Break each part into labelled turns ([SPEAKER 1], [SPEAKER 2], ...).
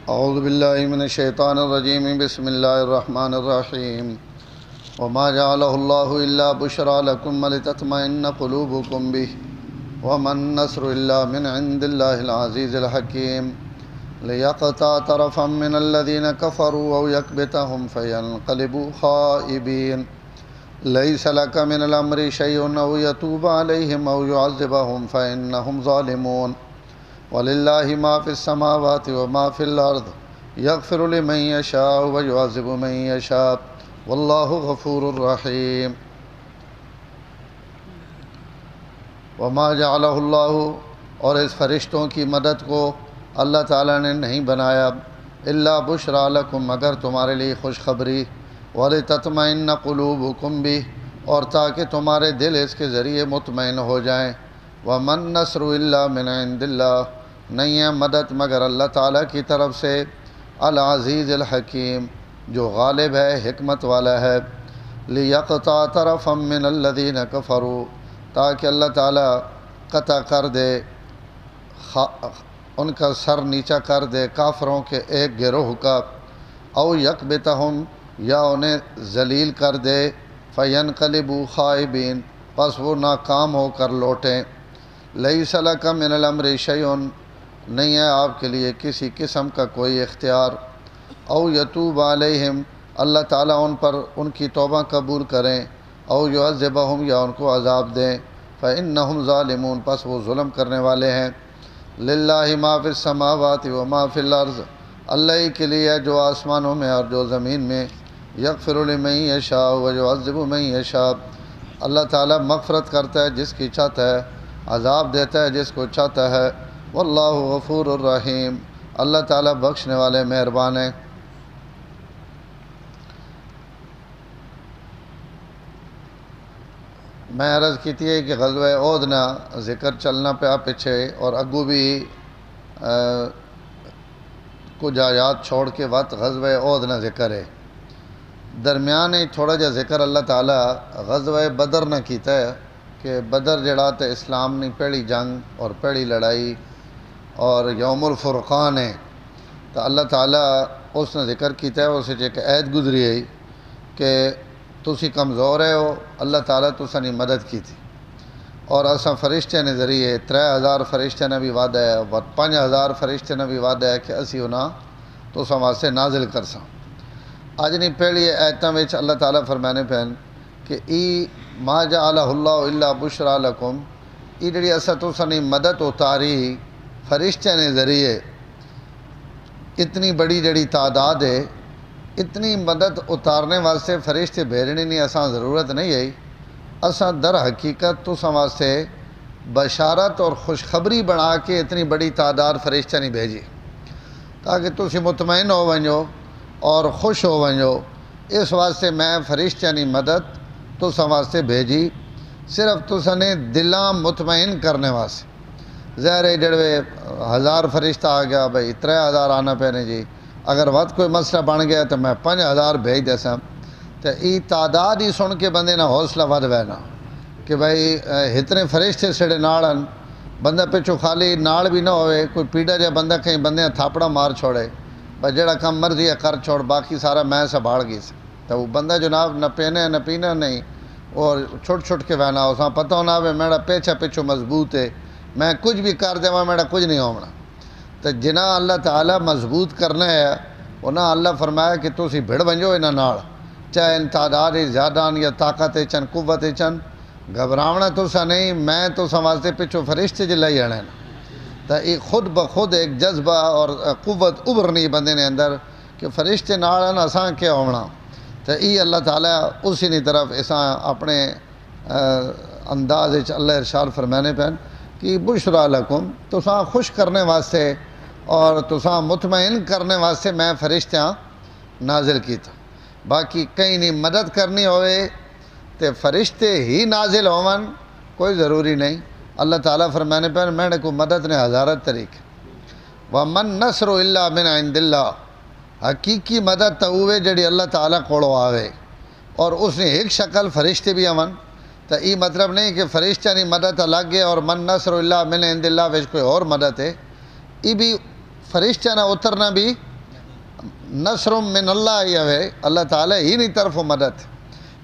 [SPEAKER 1] اعوذ باللہ من الشیطان الرجیم بسم اللہ الرحمن الرحیم وما جعلہ اللہ الا بشرا لکم ولتطمئن قلوبکم بہ وما النصر الا من عند اللہ العزیز الحکیم لیقطع طرفا من الذین کفروا او یکبتہم فینقلبوا خائبین لیس لک من الامر شیء او یتوب علیہم او یعذبہم فانہم ظالمون وَلِلَّهِ مَا فِي السَّمَاوَاتِ وَمَا فِي الْأَرْضِ يَغْفِرُ لِمَن يَشَاءُ وَيُعَذِّبُ مَن يَشَاءُ وَاللَّهُ غَفُورٌ رَحِيمٌ وَمَا جَعَلَهُ اللَّهُ اور اس فرشتوں کی مدد کو اللہ تعالیٰ نے نہیں بنایا الا بشرا لکم مگر تمہارے لیے خوشخبری وَلِتَطْمَئِنَّ قُلُوبُكُم بِهِ اور تاکہ تمہارے دل اس کے ذریعے مطمئن ہو جائیں وَمَن نَّصْرُ إِلَّا مِنْ عِندِ اللَّهِ نہیں ہے مدد مگر اللہ تعالیٰ کی طرف سے العزیز الحکیم جو غالب ہے حکمت والا ہے لِيَقْطَعَ طَرَفًا مِّنَ الَّذِينَ كَفَرُوا تاکہ اللہ تعالیٰ قطع کر دے ان کا سر نیچا کر دے کافروں کے ایک گروہ کا او یکبتہم یا انہیں ذلیل کر دے فینقلبوا خائبین پس وہ ناکام ہو کر لوٹیں لیس لک من الامر شیء نہیں ہے آپ کے لیے کسی قسم کا کوئی اختیار او یتوب علیہم اللہ تعالیٰ ان پر ان کی توبہ قبول کریں او یعذبہم یا ان کو عذاب دیں فانہم ظالمون پس وہ ظلم کرنے والے ہیں للہ ما فی السماوات وما فی الارض اللہ کے لیے جو آسمانوں میں اور جو زمین میں یغفر لمن یشاء ویعذب من یشاء اللہ تعالیٰ مغفرت کرتا ہے جس کی چاہتا ہے عذاب دیتا ہے جس کو چاہتا ہے واللہ غفور الرحیم اللہ تعالیٰ بخشنے والے مہربان ہیں میں عرض کی تھی کہ غزوہ احد نا ذکر چلنا پیا پیچھے اور اگو بھی کچھ آیات چھوڑ کے وقت غزوہ احد نا ذکر ہے درمیان تھوڑا جا ذکر اللہ تعالیٰ غزوہ بدر نہ کیتا ہے کہ بدر جڑا تے اسلام نے پہلی جنگ اور پہلی لڑائی اور یوم الفرقان ہے تو اللہ تعالیٰ اس نے ذکر کیتا ہے اسے ایک عید گزری ہے کہ تسی کمزور ہے ہو اللہ تعالیٰ تسا نے مدد کی تھی اور اساں فرشتے نے ذریعے 3000 فرشتے نے بھی وعدہ ہے 5000 فرشتے نے بھی وعدہ ہے کہ اسی انہاں تسا واسطے نازل کرساں اج نہیں پہلی آیتاں وچ اللہ تعالیٰ فرمانے پہن کہ ای ما جعلہ اللہ الا بشرا لکم ای جڑی اسا تسا نے مدد اتاری فرشتے نے ذریعے اتنی بڑی جڑی تعداد ہے اتنی مدد اتارنے واسطے فرشتے بھیجنے نہیں اساں ضرورت نہیں ہے اساں در حقیقت تسا واسطے بشارت اور خوشخبری بنا کے اتنی بڑی تعداد فرشتے نہیں بھیجی تاکہ تسی مطمئن ہو ونجو اور خوش ہو ونجو اس واسطے میں فرشتے نے مدد تسا واسطے بھیجی صرف تسا نے دلاں مطمئن کرنے واسطے ظاہر جڑے 1000 فرشتہ آ گیا بھائی 3000 آنا پینے جی اگر وقت کوئی مسئلہ بن گیا تو میں 5000 بھیج دے سا تو ای تعداد ہی سن کے بندے نہ حوصلہ ود وینا کہ بھائی اتنے فرشتے سڑے ناڑن بندہ پچھو خالی ناڑ بھی نہ ہوئے کوئی پیڑا جا بندہ کہیں بندے تھاپڑا مار چھوڑے بھائی جڑا کم مرضی ہے کر چھوڑ باقی سارا میں سنبھال گئی سے تو وہ بندہ جناب نہ پینے نہ پینا نہیں اور چھوٹ چھوٹ کے وینا اساں پتہ ہونا ہے میرا پیچھا پچھو مضبوط ہے میں کچھ بھی کر دے میرا کچھ نہیں ہونا تو جنا اللہ تعالیٰ مضبوط کرنا ہے انہاں اللہ فرمایا کہ تسی بھڑ ونجو انہاں نال چاہے ان تعداد زیادہ یا طاقت چن قوت چن گھبراونا تسا نہیں میں تسا واسطے پچھو فرشتے جے لئی آنے تو یہ خود بخود ایک جذبہ اور قوت ابھرنی بندے نے اندر کہ فرشتے نال اساں کیا ہونا تو یہ اللہ تعالیٰ اسی نی طرف اساں اپنے انداز اللہ ارشاد فرمانے پہن کہ بشرا لکم تساں خوش کرنے واسطے اور تساں مطمئن کرنے واسطے میں فرشتیاں نازل کیتا باقی کہیں نہیں مدد کرنی ہوئے تو فرشتے ہی نازل ہون کوئی ضروری نہیں اللہ تعالیٰ فرمانے پہن میں نے کو مدد نے ہزارت طریقے وَمَن نَّصْرُ إِلَّا مِنْ عِنْدِ اللَّهِ حقیقی مدد تو ہوئے جڑی اللہ تعالیٰ کوڑو آوے اور اس نے ایک شکل فرشتے بھی امن تو یہ مطلب نہیں کہ فرشتہ نہیں مدد الگ ہے اور من نصر اللہ من عند اللہ ویچ کوئی اور مدد ہے یہ بھی فرشتہ نہ اترنا بھی نصر من اللہ ہی ہوئے، اللہ تعالیٰ ہی نہیں طرف مدد،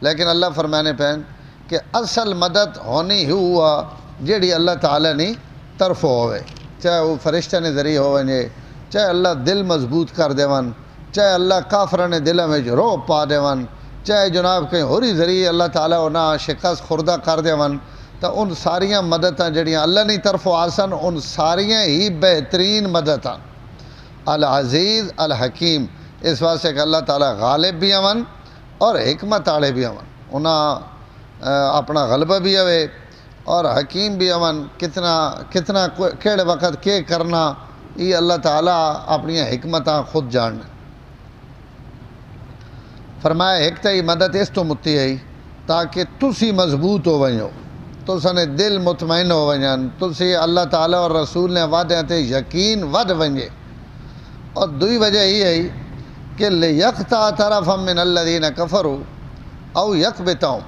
[SPEAKER 1] لیکن اللہ فرمانے پہن کہ اصل مدد ہونی ہی ہوا جیڑی اللہ تعالیٰ نہیں طرف ہوئے، چاہے وہ فرشتہ نے ذریعہ ہو ونجے، چاہے اللہ دل مضبوط کر دیون، چاہے اللہ کافرہ نے دل میں روب پا دیون، چاہے جناب کہیں ہوری ذریعے اللہ تعالیٰ انہاں شکست خوردہ کر دیون، تو ان ساریاں مدداں جڑیاں اللہ نہیں طرف آسن ان ساریاں ہی بہترین مدداں، العزیز الحکیم، اس واسطے کہ اللہ تعالیٰ غالب بھی امن اور حکمت آڑے بھی امن، انہاں اپنا غلبہ بھی ہوئے اور حکیم بھی امن، کتنا کیڑے وقت کے کرنا یہ اللہ تعالیٰ اپنی حکمتاں خود جاننا۔ فرمایا ایک تو مدد اس تو متی ہے تاکہ تسی مضبوط ہو ونجو، تساں دل مطمئن ہو ونجن، تسی اللہ تعالیٰ اور رسول نے وعدے تے یقین ود ونجے، اور دوئی وجہ یہ ہے کہ لِيَقْطَعَ طَرَفًا مِّنَ الَّذِينَ كَفَرُوا اَوْ يَكْبِتَهُمْ،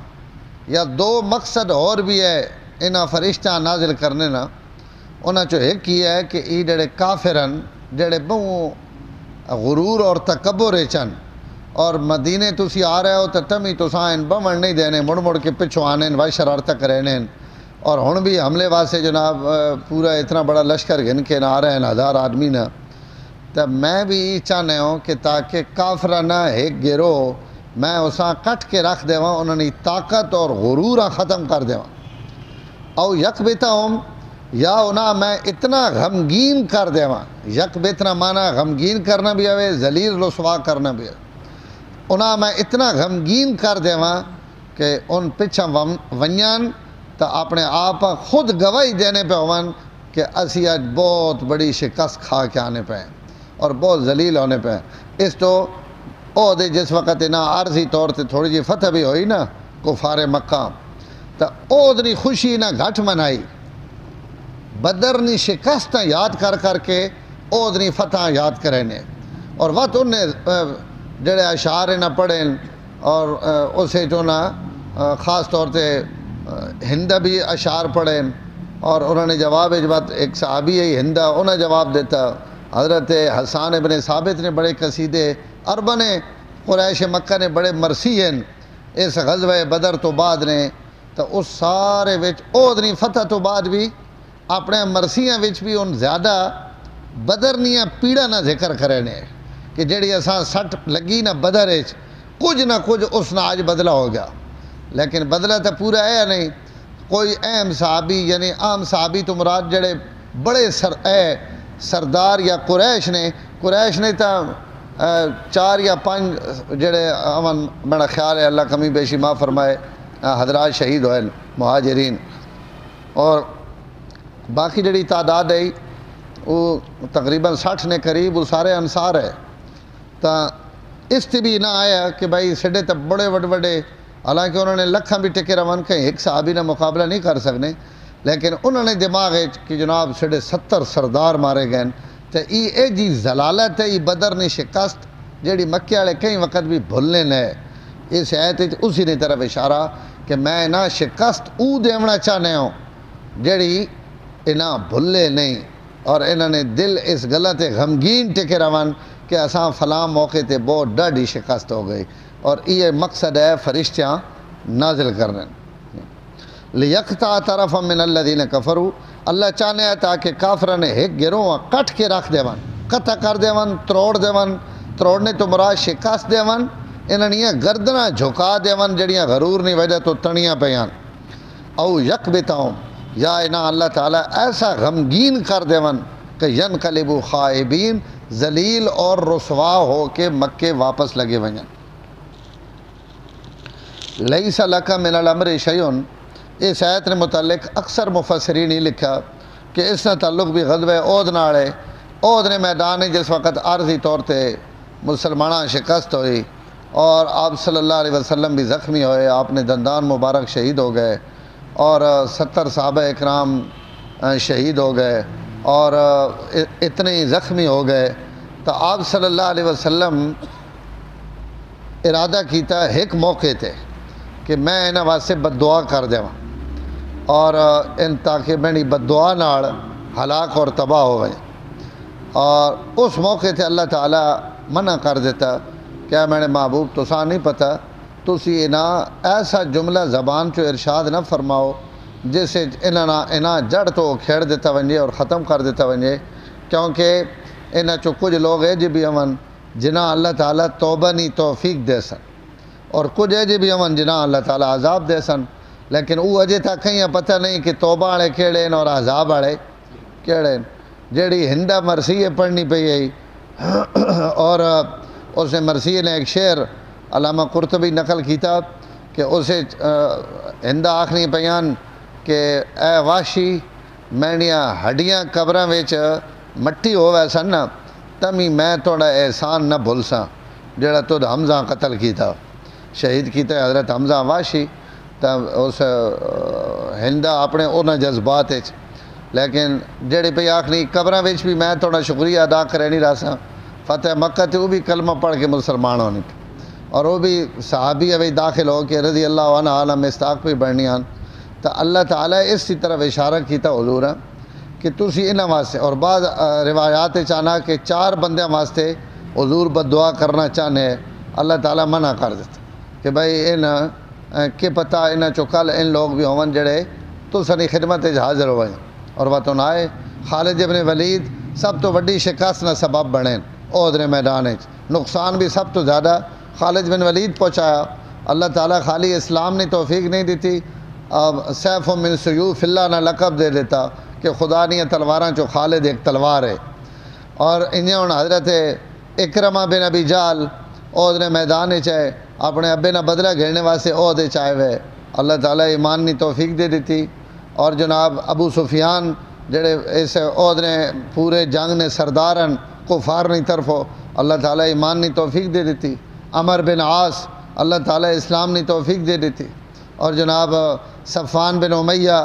[SPEAKER 1] یا دو مقصد اور بھی ہے انہاں فرشتہ نازل کرنے نا، انہاں چو ایک ہی ہے کہ ای جڑے کافرن جڑے بہوں غرور اور تکبر چن اور مدینے تسی آ رہے ہو تو تمی تساں ان بمن نہیں دینے، مڑ کے پچھو آنے وائی شرارتہ کرنے، اور ہن بھی حملے واسطے جناب پورا اتنا بڑا لشکر گھن کے نہ آ رہے ہیں 1000 آدمی نہ، تب میں بھی یہ چاہنے ہوں کہ تاکہ کافرہ نہ ایک گروہ میں اساں کٹ کے رکھ دیواں، انہوں نے طاقت اور غرورہ ختم کر دیواں، او یکبتہم، یا انہاں میں اتنا غمگین کر دیواں، یکبتنا معنی غمگین کرنا بھی ہوئے، ذلیل رسوا کرنا بھی ہوئے، انہاں میں اتنا غمگین کر دیواں کہ ان پچھا ونیان تو اپنے آپ خود گواہی دینے پہ ہوان کہ اسی آج بہت بڑی شکست کھا کے آنے پہ ہیں اور بہت ذلیل ہونے پہ ہیں۔ اس تو او دے جس وقت نا عارضی طور تے تھوڑی جی فتح بھی ہوئی نا کفار مکہ، تو او دنی خوشی نہ گھٹ منائی، بدر نی شکست یاد کر کے او دنی فتح یاد کرنے، اور وقت انہیں جڑے اشعار نہ پڑھیں اور اسے جو نا خاص طور تے ہندہ بھی اشعار پڑھیں، اور انہوں نے جواب اجبت ایک صحابی ہے ہندہ انہوں نے جواب دیتا، حضرت حسان ابن ثابت نے بڑے قصیدے، عربن قریش مکہ نے بڑے مرسی ہیں اس غزوہ بدر تو بعد نے، تو اس سارے وچ اودنی فتح تو بعد بھی اپنے مرسیاں وچ بھی ان زیادہ بدرنیاں پیڑا نہ ذکر کرنے کہ جڑی اساں سٹ لگی نہ بدر اچ کچھ نہ کچھ اس نہ آج بدلہ ہو گیا، لیکن بدلہ تو پورا ہے نہیں، کوئی اہم صحابی یعنی عام صحابی تو مراد جڑے بڑے سردار یا قریش نے تا 4 یا 5 جڑے امن بڑا خیال ہے اللہ کمی بیشی ماں فرمائے حضرات شہید ہوئے مہاجرین، اور باقی جڑی تعداد ہے وہ تقریباً 60 نے قریب وہ سارے انصار ہے، تا اس تے بھی نہ آیا کہ بھائی سڈے تو بڑے بڑے حالانکہ انہوں نے لکھاں بھی ٹکے روان کہیں ایک صحابی نہ مقابلہ نہیں کر سکنے، لیکن انہوں نے دماغ ہے کہ جناب سڈے 70 سردار مارے گئے، تو یہ جی ضلالت ہے، یہ بدر نے شکست جیڑی مکے والے کئی وقت بھی بھولنے لے، اس آیت اسی نے طرف اشارہ کہ میں نہ شکست او دیونا چاہنے ہوں جیڑی انہاں بھولے نہیں، اور انہوں نے دل اس غلط غمگین ٹکے روان کہ اساں فلاں موقع تے بہت ڈاڈی شکست ہو گئی، اور یہ مقصد ہے فرشتیاں نازل کرنے۔ لِيَقْطَعَ طَرَفًا مِّنَ الَّذِينَ كَفَرُوا، اللہ چاہنے ہے تاکہ کافران ایک گروہ کٹ کے رکھ دیوان، قطع کر دیوان، تروڑنے تو مراد شکست دیوان، انہوں نے گردنہ جھکا دیوان جڑیاں غرور نہیں وجہ تو تنیاں پیان، او یکبتہم، یا انہاں اللہ تعالیٰ ایسا غمگین کر دیوان کہ ینقلبوا خائبین، ذلیل اور رسوا ہو کے مکے واپس لگے ونجن۔ لیس لک من الامر شیء، اس آیت نے متعلق اکثر مفسرین ہی لکھا کہ اس نے تعلق بھی غزوہ احد نال ہے، احد نے میدان ہے جس وقت عارضی طور تے مسلمانہ شکست ہوئی اور آپ صلی اللہ علیہ وسلم بھی زخمی ہوئے، آپ نے دندان مبارک شہید ہو گئے، اور 70 صحابہ اکرام شہید ہو گئے، اور اتنے ہی زخمی ہو گئے، تو آپ صلی اللہ علیہ وسلم ارادہ کیتا ایک موقع تے کہ میں انہاں واسطے بد دعا کر دیواں، اور ان تاکہ میری بد دعا نال ہلاک اور تباہ ہو گئے، اور اس موقع تے اللہ تعالیٰ منع کر دیتا کہ اے میرے محبوب تساں نہیں پتہ تسی ایسا جملہ زبان چو ارشاد نہ فرماؤ جسے انہاں جڑ تو کھیڑ دیتا ونجے اور ختم کر دیتا ونجے، کیونکہ انہاں چو کچھ لوگ ہے جی بھی امن جنہاں اللہ تعالیٰ توبہ نہیں توفیق دے سن، اور کچھ ہے جی بھی امن جنہاں اللہ تعالیٰ عذاب دے سن، لیکن وہ اجے تک کہیں پتہ نہیں کہ توبہ والے کیڑے ہیں اور عذاب والے کیڑے ہیں۔ جیڑی ہندہ مرثیہ پڑھنی پئی ہے اور اس نے مرثیہ نے ایک شعر علامہ قرطبی نقل کیتا کہ اسے ہندہ آکھنی پیان کہ اے واشی میڈیاں ہڈیاں قبراں وچ مٹی ہووے سن نا تمی میں توڑا احسان نہ بھول ساں جڑا تُد حمزہ قتل کیتا شہید کیتا ہے حضرت حمزہ واشی۔ تا اس ہندہ اپنے انہاں جذبات وچ، لیکن جڑی پئی آکھنی قبراں وچ بھی میں توڑا شکریہ ادا کرے نہیں رہا ساں، فتح مکہ تے وہ بھی کلمہ پڑھ کے مسلمان ہونی پہ، اور وہ بھی صحابی اوی داخل ہو کے رضی اللہ عنہ عالم مستاق پہ بڑھنی آن۔ تو اللہ تعالیٰ اسی طرح اشارہ کیتا حضور کہ تسی انہاں واسطے، اور بعض روایات چاہنا کہ 4 بندیاں واسطے حضور بددعا کرنا چاہنے، اللہ تعالیٰ منع کر دیتا کہ بھائی کہ پتہ انہاں چو کل ان لوگ بھی ہون جڑے تو سنی خدمت حاضر ہوئے، اور وطن آئے خالد ابن ولید سب تو وڈی شکست نہ سبب بنے احد میدان نقصان بھی سب تو زیادہ خالد بن ولید پہنچایا۔ اللہ تعالیٰ خالی اسلام نے توفیق نہیں دیتی، سیف من سیوف اللہ نہ لقب دے دیتا کہ خدا نے تلواراں چو خالد ایک تلوار ہے۔ اور انہیں حضرت اکرمہ بن ابی جہل احد میدان چاہے اپنے ابے نہ بدلہ گھیرنے واسطے عہدے چاہے ہوئے، اللہ تعالیٰ ایمان نے توفیق دے دیتی۔ اور جناب ابو سفیان جڑے اس عہد نے پورے جنگ نے سردارن کفار نہیں طرفو، اللہ تعالیٰ ایمان نے توفیق دے دیتی۔ عمر بن عاص اللہ تعالیٰ اسلام نے توفیق دے دیتی، اور جناب صفوان بن امیہ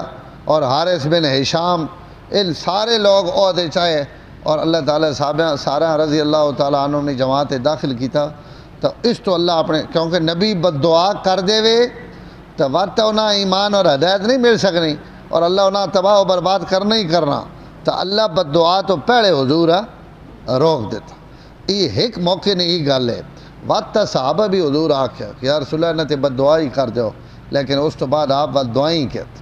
[SPEAKER 1] اور حارث بن ہشام ان سارے لوگ عہدے چاہے، اور اللہ تعالیٰ سارا رضی اللہ تعالیٰ عنہ نے جماعت داخل کی تھا۔ تو اس تو اللہ اپنے کیونکہ نبی بددعا کر دے وے تو وقت انہاں ایمان اور ہدایت نہیں مل سکنی، اور اللہ انہاں تباہ و برباد کرنا ہی کرنا، تو اللہ بددعا تو پہلے حضور روک دیتا۔ یہ ایک موقع نہیں یہ گل ہے، وقت صحابہ بھی حضور آکھیا کہ یا رسول اللہ نے بددعا ہی کر دیو، لیکن اس تو بعد آپ بددعائیں ہی کہتے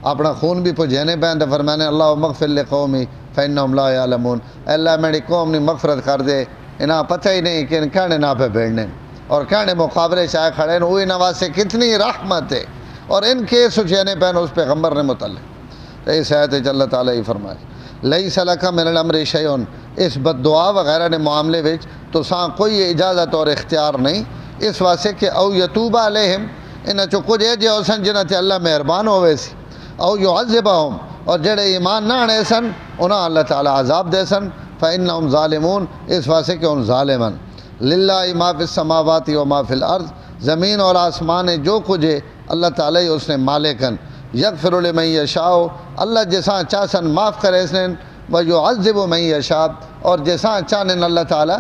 [SPEAKER 1] اپنا خون بھی پجینے پہن تو فرمانے اللہم اغفر لقومی فإنہم لا یعلمون، اللہ میری قوم نے مغفرت کر دے، انہاں پتہ ہی نہیں کہ ان کہنے نہ پہ بھیڑنے، اور کہنے مقابلے چاہے کھڑے ہیں وہ انہاں واسطے کتنی رحمت ہے، اور ان کے سچینے پہن اس پیغمبر نے متعلق۔ اس آیت اللہ تعالیٰ ہی فرمائے لیس لک من الامر شیء، اس بددعا وغیرہ نے معاملے وچ تو ساں کوئی اجازت اور اختیار نہیں، اس واسطے کہ او یتوب علیہم انہاں چو کچھ ہے جو سن جنہاں تے اللہ مہربان ہوئے سی، او یعذبہم اور جڑے ایمان نہ آنے سن انہاں اللہ تعالیٰ عذاب دے سن، فإنہم ظالمون اس واسطے کہ ان ظالمن للہ ما فی السماوات و ما فی الارض، زمین اور آسمان جو کچھ ہے اللہ تعالیٰ ہی اس نے مالکن، یغفر لمن یشاء اللہ جساں چاہسن معاف کرے اس نے، ویعذب من یشاء اور جساں چاہن اللہ تعالیٰ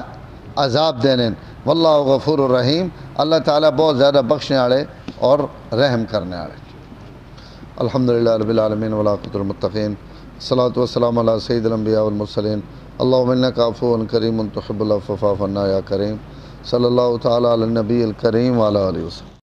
[SPEAKER 1] عذاب دینے، واللہ غفور الرحیم اللہ تعالیٰ بہت زیادہ بخشنے والے اور رحم کرنے والے۔ الحمدللہ رب العالمین والعاقبۃ للمتقین، الصلاۃ والسلام علی سید الانبیاء والمرسلین، اللہم انک عفو کریم تحب العفو فاعف عنا یا کریم، صلی اللہ تعالیٰ علی النبی الکریم وعلی آلہ وسلم۔